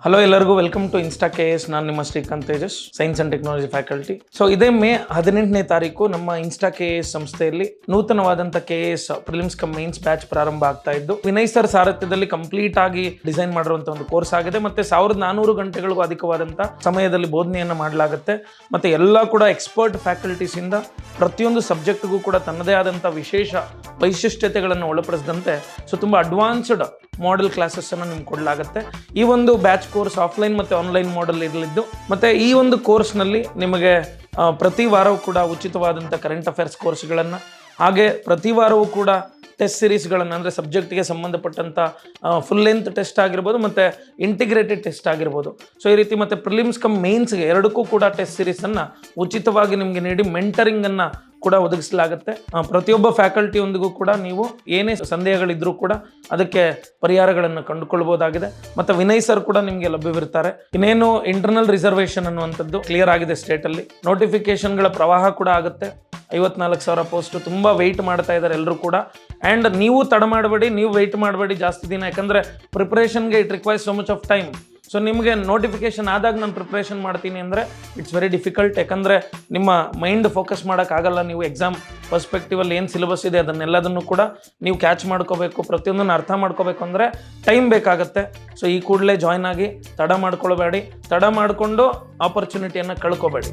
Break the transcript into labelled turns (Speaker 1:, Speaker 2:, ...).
Speaker 1: Hello ಎಲ್ಲರಿಗೂ welcome to insta KS. ನಾನು ನಿಮ್ಮ Srikanth Tejas, science and technology faculty. So ಇದೇ ಮೇ 18ನೇ ತಾರೀಕು ನಮ್ಮ ಇನ್ಸ್ಟಾ KS ಸಂಸ್ಥೆಯಲ್ಲಿ ನೂತನವಾದಂಥ KS prelims come mains batch ಪ್ರಾರಂಭ ಆಗ್ತಾ ಇದ್ದು, ವಿನಯ್ ಸರ್ ಸಾರಥ್ಯದಲ್ಲಿ ಕಂಪ್ಲೀಟ್ ಆಗಿ ಡಿಸೈನ್ ಮಾಡಿರುವಂಥ ಒಂದು ಕೋರ್ಸ್ ಆಗಿದೆ. ಮತ್ತೆ 1400 ಗಂಟೆಗಳಿಗೂ ಅಧಿಕವಾದಂಥ ಸಮಯದಲ್ಲಿ ಬೋಧನೆಯನ್ನು ಮಾಡಲಾಗುತ್ತೆ. ಮತ್ತೆ ಎಲ್ಲ ಕೂಡ ಎಕ್ಸ್ಪರ್ಟ್ ಫ್ಯಾಕಲ್ಟೀಸ್ ಇಂದ ಪ್ರತಿಯೊಂದು ಸಬ್ಜೆಕ್ಟ್ಗೂ ಕೂಡ ತನ್ನದೇ ಆದಂಥ ವಿಶೇಷ ವೈಶಿಷ್ಟ್ಯತೆಗಳನ್ನು ಒಳಪಡಿಸಿದಂತೆ ತುಂಬಾ ಅಡ್ವಾನ್ಸ್ಡ್ ಮಾಡೆಲ್ ಕ್ಲಾಸಸ್ ಅನ್ನು ನಿಮ್ಗೆ ಕೊಡಲಾಗುತ್ತೆ. ಈ ಒಂದು ಬ್ಯಾಚ್ ಕೋರ್ಸ್ ಆಫ್ಲೈನ್ ಮತ್ತು ಆನ್ಲೈನ್ ಮಾಡೆಲ್ ಇರಲಿದ್ದು, ಮತ್ತು ಈ ಒಂದು ಕೋರ್ಸ್ನಲ್ಲಿ ನಿಮಗೆ ಪ್ರತಿ ವಾರವೂ ಕೂಡ ಉಚಿತವಾದಂಥ ಕರೆಂಟ್ ಅಫೇರ್ಸ್ ಕೋರ್ಸ್ಗಳನ್ನು, ಹಾಗೆ ಪ್ರತಿ ವಾರವೂ ಕೂಡ ಟೆಸ್ಟ್ ಸೀರೀಸ್ಗಳನ್ನು, ಅಂದರೆ ಸಬ್ಜೆಕ್ಟ್ಗೆ ಸಂಬಂಧಪಟ್ಟಂಥ ಫುಲ್ ಲೆಂತ್ ಟೆಸ್ಟ್ ಆಗಿರ್ಬೋದು ಮತ್ತು ಇಂಟಿಗ್ರೇಟೆಡ್ ಟೆಸ್ಟ್ ಆಗಿರ್ಬೋದು. ಸೊ ಈ ರೀತಿ ಮತ್ತು ಪ್ರಿಲಿಮ್ಸ್ ಕಮ್ ಮೇನ್ಸ್ಗೆ ಎರಡಕ್ಕೂ ಕೂಡ ಟೆಸ್ಟ್ ಸೀರೀಸನ್ನು ಉಚಿತವಾಗಿ ನಿಮಗೆ ನೀಡಿ ಮೆಂಟರಿಂಗನ್ನು ಕೂಡ ಒದಗಿಸಲಾಗುತ್ತೆ. ಪ್ರತಿಯೊಬ್ಬ ಫ್ಯಾಕಲ್ಟಿಯೊಂದಿಗೂ ಕೂಡ ನೀವು ಏನೇ ಸಂದೇಹಗಳಿದ್ರೂ ಕೂಡ ಅದಕ್ಕೆ ಪರಿಹಾರಗಳನ್ನು ಕಂಡುಕೊಳ್ಬೋದಾಗಿದೆ. ಮತ್ತು ವಿನಯ್ ಸರ್ ಕೂಡ ನಿಮಗೆ ಲಭ್ಯವಿರ್ತಾರೆ. ಇನ್ನೇನು ಇಂಟರ್ನಲ್ ರಿಸರ್ವೇಷನ್ ಅನ್ನುವಂಥದ್ದು ಕ್ಲಿಯರ್ ಆಗಿದೆ ಸ್ಟೇಟಲ್ಲಿ. ನೋಟಿಫಿಕೇಶನ್ಗಳ ಪ್ರವಾಹ ಕೂಡ ಆಗುತ್ತೆ. 54,000 ಪೋಸ್ಟು ತುಂಬ ವೆಯ್ಟ್ ಮಾಡ್ತಾ ಇದ್ದಾರೆ ಎಲ್ಲರೂ ಕೂಡ. ಆ್ಯಂಡ್ ನೀವು ತಡ ಮಾಡಬೇಡಿ, ನೀವು ವೆಯ್ಟ್ ಮಾಡಬೇಡಿ ಜಾಸ್ತಿ ದಿನ, ಯಾಕಂದರೆ ಪ್ರಿಪ್ರೇಷನ್ಗೆ it requires so much of time. So ನಿಮಗೆ ನೋಟಿಫಿಕೇಶನ್ ಆದಾಗ ನಾನು ಪ್ರಿಪ್ರೇಷನ್ ಮಾಡ್ತೀನಿ ಅಂದರೆ ಇಟ್ಸ್ ವೆರಿ ಡಿಫಿಕಲ್ಟ್, ಯಾಕಂದರೆ ನಿಮ್ಮ ಮೈಂಡ್ ಫೋಕಸ್ ಮಾಡೋಕ್ಕಾಗಲ್ಲ. ನೀವು ಎಕ್ಸಾಮ್ ಪರ್ಸ್ಪೆಕ್ಟಿವಲ್ಲಿ ಏನು ಸಿಲೆಬಸ್ ಇದೆ ಅದನ್ನೆಲ್ಲದನ್ನು ಕೂಡ ನೀವು ಕ್ಯಾಚ್ ಮಾಡ್ಕೋಬೇಕು, ಪ್ರತಿಯೊಂದನ್ನು ಅರ್ಥ ಮಾಡ್ಕೋಬೇಕು ಅಂದರೆ ಟೈಮ್ ಬೇಕಾಗುತ್ತೆ. ಸೊ ಈ ಕೂಡಲೇ ಜಾಯ್ನ್ ಆಗಿ, ತಡ ಮಾಡ್ಕೊಳ್ಬೇಡಿ, ತಡ ಮಾಡಿಕೊಂಡು ಆಪರ್ಚುನಿಟಿಯನ್ನು ಕಳ್ಕೊಬೇಡಿ.